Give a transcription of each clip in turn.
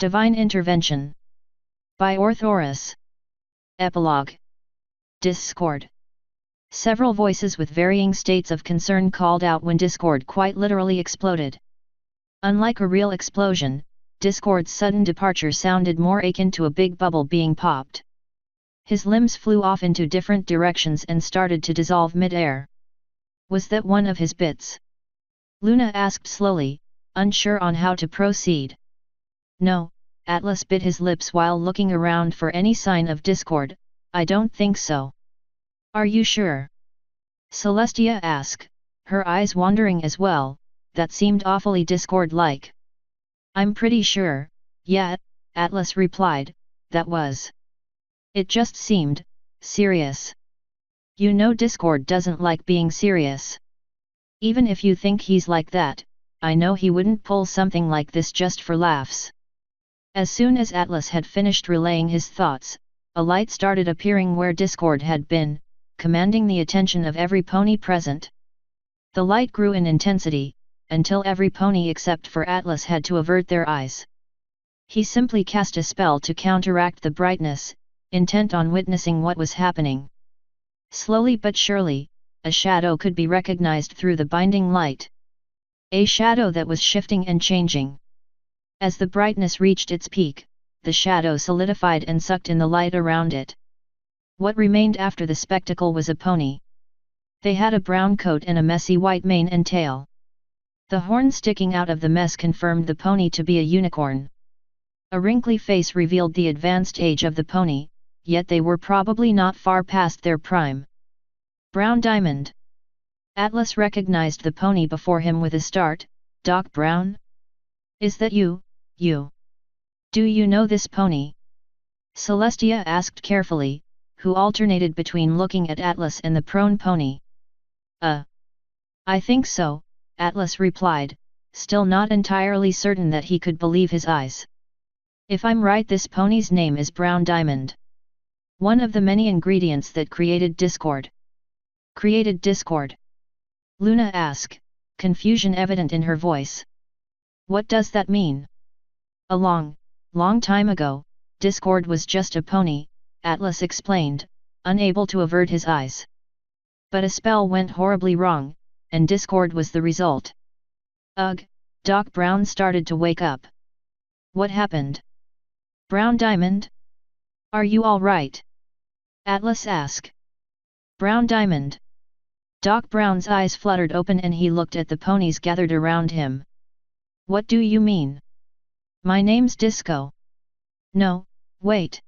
Divine Intervention. By Orthoris. Epilogue. Discord. Several voices with varying states of concern called out when Discord quite literally exploded. Unlike a real explosion, Discord's sudden departure sounded more akin to a big bubble being popped. His limbs flew off into different directions and started to dissolve mid-air. Was that one of his bits? Luna asked slowly, unsure on how to proceed. No, Atlas bit his lips while looking around for any sign of Discord. I don't think so. Are you sure? Celestia asked, her eyes wandering as well. That seemed awfully Discord-like. I'm pretty sure, yeah, Atlas replied, that was. It just seemed serious. You know Discord doesn't like being serious. Even if you think he's like that, I know he wouldn't pull something like this just for laughs. As soon as Atlas had finished relaying his thoughts, a light started appearing where Discord had been, commanding the attention of every pony present. The light grew in intensity, until every pony except for Atlas had to avert their eyes. He simply cast a spell to counteract the brightness, intent on witnessing what was happening. Slowly but surely, a shadow could be recognized through the binding light. A shadow that was shifting and changing. As the brightness reached its peak, the shadow solidified and sucked in the light around it. What remained after the spectacle was a pony. They had a brown coat and a messy white mane and tail. The horn sticking out of the mess confirmed the pony to be a unicorn. A wrinkly face revealed the advanced age of the pony, yet they were probably not far past their prime. Brown Diamond. Atlas recognized the pony before him with a start. Doc Brown? Is that you? Do you know this pony? Celestia asked carefully, who alternated between looking at Atlas and the prone pony. I think so, Atlas replied, still not entirely certain that he could believe his eyes. If I'm right, this pony's name is Brown Diamond. One of the many ingredients that created Discord. Created Discord? Luna asked, confusion evident in her voice. What does that mean? A long time ago, Discord was just a pony, Atlas explained, unable to avert his eyes. But a spell went horribly wrong, and Discord was the result. Ugh, Doc Brown started to wake up. What happened? Brown Diamond? Are you all right? Atlas asked. Brown Diamond. Doc Brown's eyes fluttered open and he looked at the ponies gathered around him. What do you mean? My name's Disco. No, wait.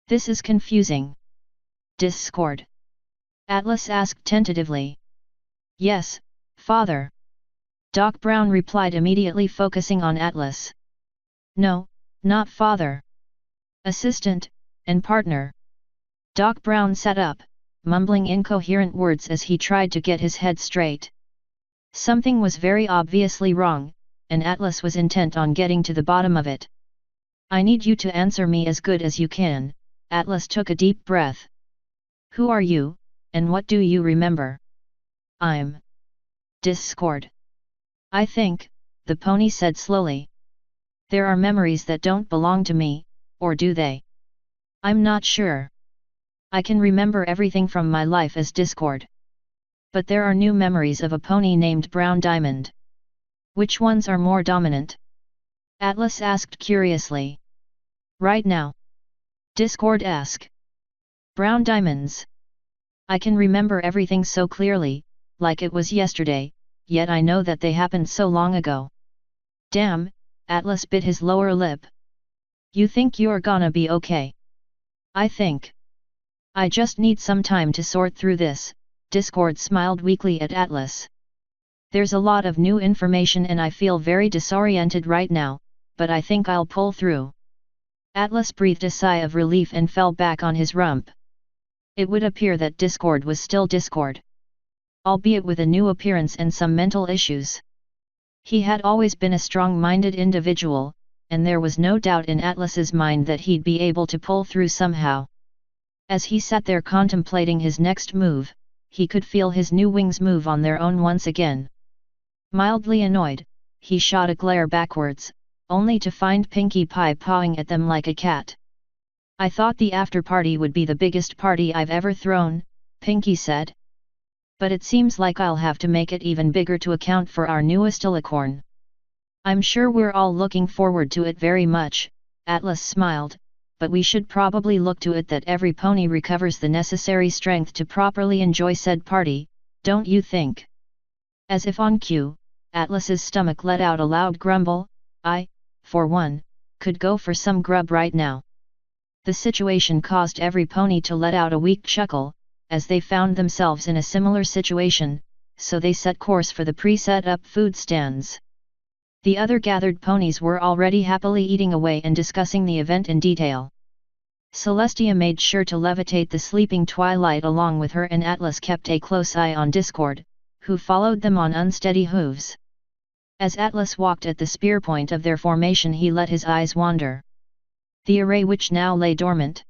This is confusing. Discord? Atlas asked tentatively. Yes, Father. Doc Brown replied immediately, focusing on Atlas. No, not Father. Assistant, and partner. Doc Brown sat up, mumbling incoherent words as he tried to get his head straight. Something was very obviously wrong, and Atlas was intent on getting to the bottom of it. I need you to answer me as good as you can. Atlas took a deep breath. Who are you, and what do you remember? I'm Discord. I think, the pony said slowly. There are memories that don't belong to me, or do they? I'm not sure. I can remember everything from my life as Discord. But there are new memories of a pony named Brown Diamond. Which ones are more dominant? Atlas asked curiously. Right now? Discord asked. Brown Diamonds. I can remember everything so clearly, like it was yesterday, yet I know that they happened so long ago. Damn, Atlas bit his lower lip. You think you're gonna be okay? I think. I just need some time to sort through this. Discord smiled weakly at Atlas. There's a lot of new information and I feel very disoriented right now, but I think I'll pull through. Atlas breathed a sigh of relief and fell back on his rump. It would appear that Discord was still Discord. Albeit with a new appearance and some mental issues. He had always been a strong-minded individual, and there was no doubt in Atlas's mind that he'd be able to pull through somehow. As he sat there contemplating his next move, he could feel his new wings move on their own once again. Mildly annoyed, he shot a glare backwards, only to find Pinkie Pie pawing at them like a cat. "I thought the after-party would be the biggest party I've ever thrown," Pinkie said. "But it seems like I'll have to make it even bigger to account for our newest alicorn." "I'm sure we're all looking forward to it very much," Atlas smiled, "but we should probably look to it that every pony recovers the necessary strength to properly enjoy said party, don't you think?" As if on cue, Atlas's stomach let out a loud grumble. "I, for one, could go for some grub right now." The situation caused every pony to let out a weak chuckle, as they found themselves in a similar situation, so they set course for the pre-set-up food stands. The other gathered ponies were already happily eating away and discussing the event in detail. Celestia made sure to levitate the sleeping Twilight along with her, and Atlas kept a close eye on Discord, who followed them on unsteady hooves. As Atlas walked at the spear point of their formation, he let his eyes wander the array which now lay dormant.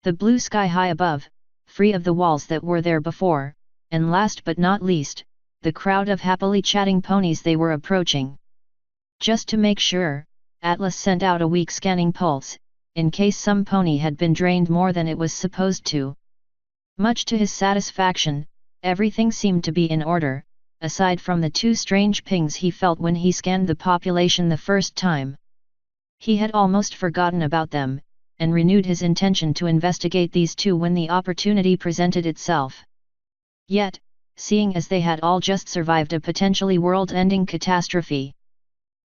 The blue sky high above, free of the walls that were there before, and last but not least, the crowd of happily chatting ponies they were approaching. Just to make sure, Atlas sent out a weak scanning pulse, in case some pony had been drained more than it was supposed to. Much to his satisfaction, everything seemed to be in order, aside from the two strange pings he felt when he scanned the population the first time. He had almost forgotten about them, and renewed his intention to investigate these two when the opportunity presented itself. Yet, seeing as they had all just survived a potentially world-ending catastrophe,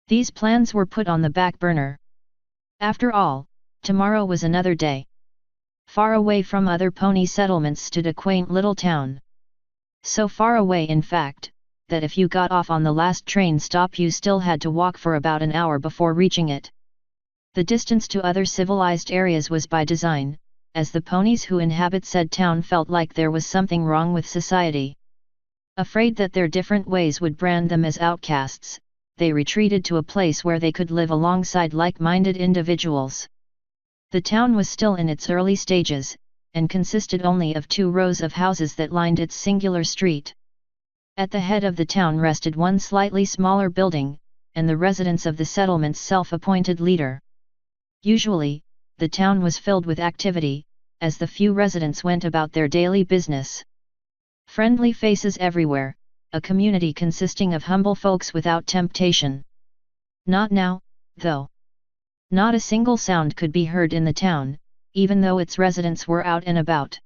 these plans were put on the back burner. After all, tomorrow was another day. Far away from other pony settlements stood a quaint little town. So far away, in fact, that if you got off on the last train stop you still had to walk for about an hour before reaching it. The distance to other civilized areas was by design, as the ponies who inhabit said town felt like there was something wrong with society. Afraid that their different ways would brand them as outcasts, they retreated to a place where they could live alongside like-minded individuals. The town was still in its early stages, and consisted only of 2 rows of houses that lined its singular street. At the head of the town rested one slightly smaller building, and the residence of the settlement's self-appointed leader. Usually, the town was filled with activity, as the few residents went about their daily business. Friendly faces everywhere, a community consisting of humble folks without temptation. Not now, though. Not a single sound could be heard in the town, even though its residents were out and about.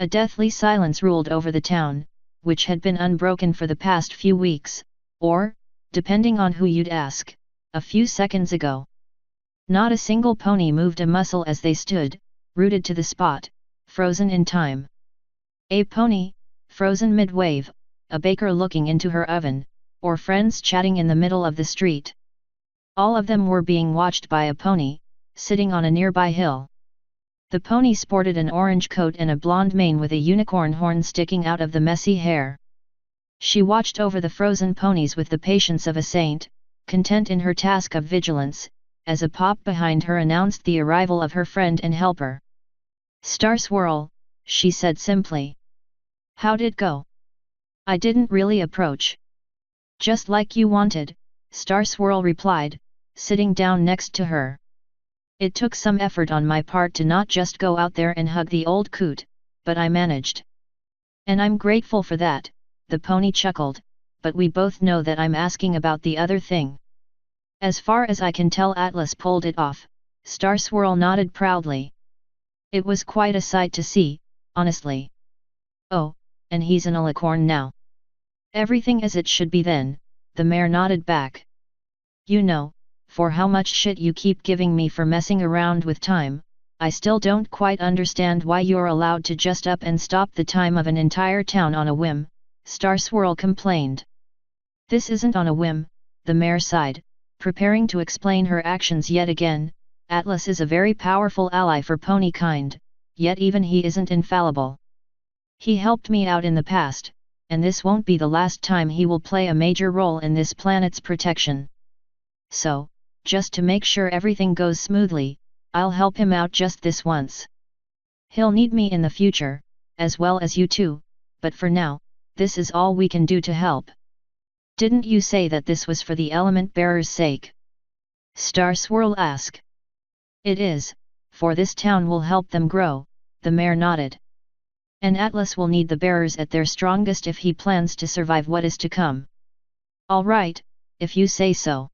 A deathly silence ruled over the town, which had been unbroken for the past few weeks, or, depending on who you'd ask, a few seconds ago. Not a single pony moved a muscle as they stood, rooted to the spot, frozen in time. A pony, frozen mid-wave, a baker looking into her oven, or friends chatting in the middle of the street. All of them were being watched by a pony, sitting on a nearby hill. The pony sported an orange coat and a blonde mane with a unicorn horn sticking out of the messy hair. She watched over the frozen ponies with the patience of a saint, content in her task of vigilance, as a pop behind her announced the arrival of her friend and helper. "Star Swirl," she said simply. "How'd it go?" "I didn't really approach." "Just like you wanted," Star Swirl replied, sitting down next to her. "It took some effort on my part to not just go out there and hug the old coot, but I managed. And I'm grateful for that," the pony chuckled, "but we both know that I'm asking about the other thing." "As far as I can tell, Atlas pulled it off," Star Swirl nodded proudly. "It was quite a sight to see, honestly." "Oh, and he's an alicorn now." "Everything as it should be then," the mare nodded back. "You know, for how much shit you keep giving me for messing around with time, I still don't quite understand why you're allowed to just up and stop the time of an entire town on a whim," Star Swirl complained. "This isn't on a whim," the mare sighed, preparing to explain her actions yet again. "Atlas is a very powerful ally for pony kind, yet even he isn't infallible. He helped me out in the past, and this won't be the last time he will play a major role in this planet's protection. So, just to make sure everything goes smoothly, I'll help him out just this once. He'll need me in the future, as well as you too, but for now, this is all we can do to help." "Didn't you say that this was for the element bearer's sake?" Star Swirl asked. It is, for this town will help them grow, the mayor nodded. And Atlas will need the bearers at their strongest if he plans to survive what is to come. All right, if you say so.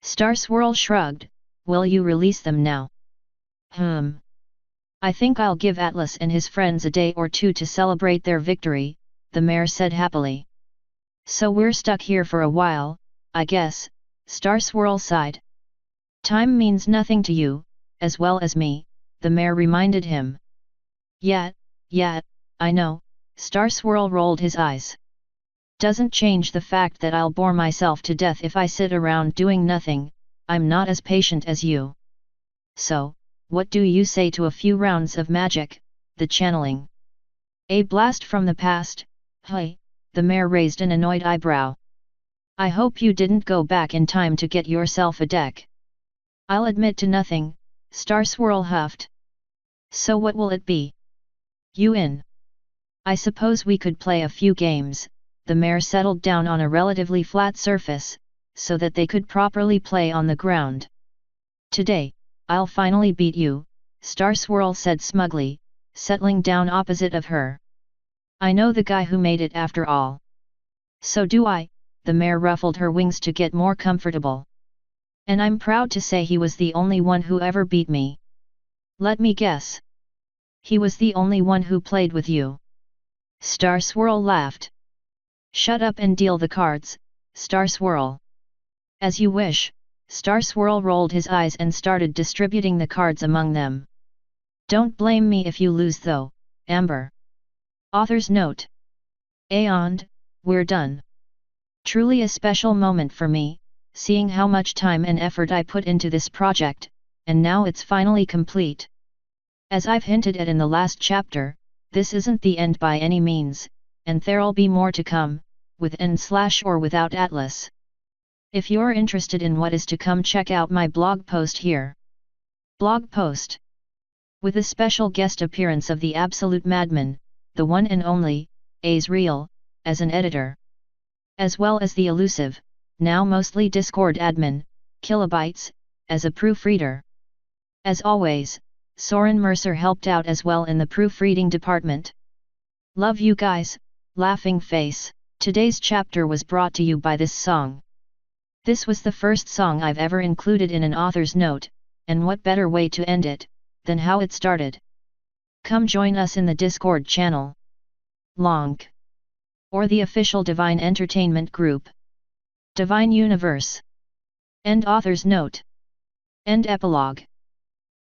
Star Swirl shrugged, will you release them now? I think I'll give Atlas and his friends a day or two to celebrate their victory, the mayor said happily. So we're stuck here for a while, I guess, Star Swirl sighed. Time means nothing to you, as well as me, the mayor reminded him. Yeah, I know, Star Swirl rolled his eyes. Doesn't change the fact that I'll bore myself to death if I sit around doing nothing, I'm not as patient as you. So, what do you say to a few rounds of magic, the channeling? A blast from the past, hey, the mayor raised an annoyed eyebrow. I hope you didn't go back in time to get yourself a deck. I'll admit to nothing, Star Swirl huffed. So what will it be? You in? I suppose we could play a few games, the mayor settled down on a relatively flat surface, so that they could properly play on the ground. Today, I'll finally beat you, Star Swirl said smugly, settling down opposite of her. I know the guy who made it after all. So do I, the mayor ruffled her wings to get more comfortable. And I'm proud to say he was the only one who ever beat me. Let me guess. He was the only one who played with you. Star Swirl laughed. Shut up and deal the cards, Star Swirl. As you wish, Star Swirl rolled his eyes and started distributing the cards among them. Don't blame me if you lose though, Amber. Author's note. And we're done. Truly a special moment for me, seeing how much time and effort I put into this project, and now it's finally complete. As I've hinted at in the last chapter, this isn't the end by any means, and there'll be more to come, with and/or without Atlas. If you're interested in what is to come, check out my blog post here. Blog post. With a special guest appearance of the absolute madman, the one and only, Azrael, as an editor. As well as the elusive, now mostly Discord admin, Kilobytes, as a proofreader. As always, Soren Mercer helped out as well in the proofreading department. Love you guys, laughing face. Today's chapter was brought to you by this song. This was the first song I've ever included in an author's note, and what better way to end it, than how it started. Come join us in the Discord channel. Lonk. Or the official Divine Entertainment group. Divine Universe. End author's note. End epilogue.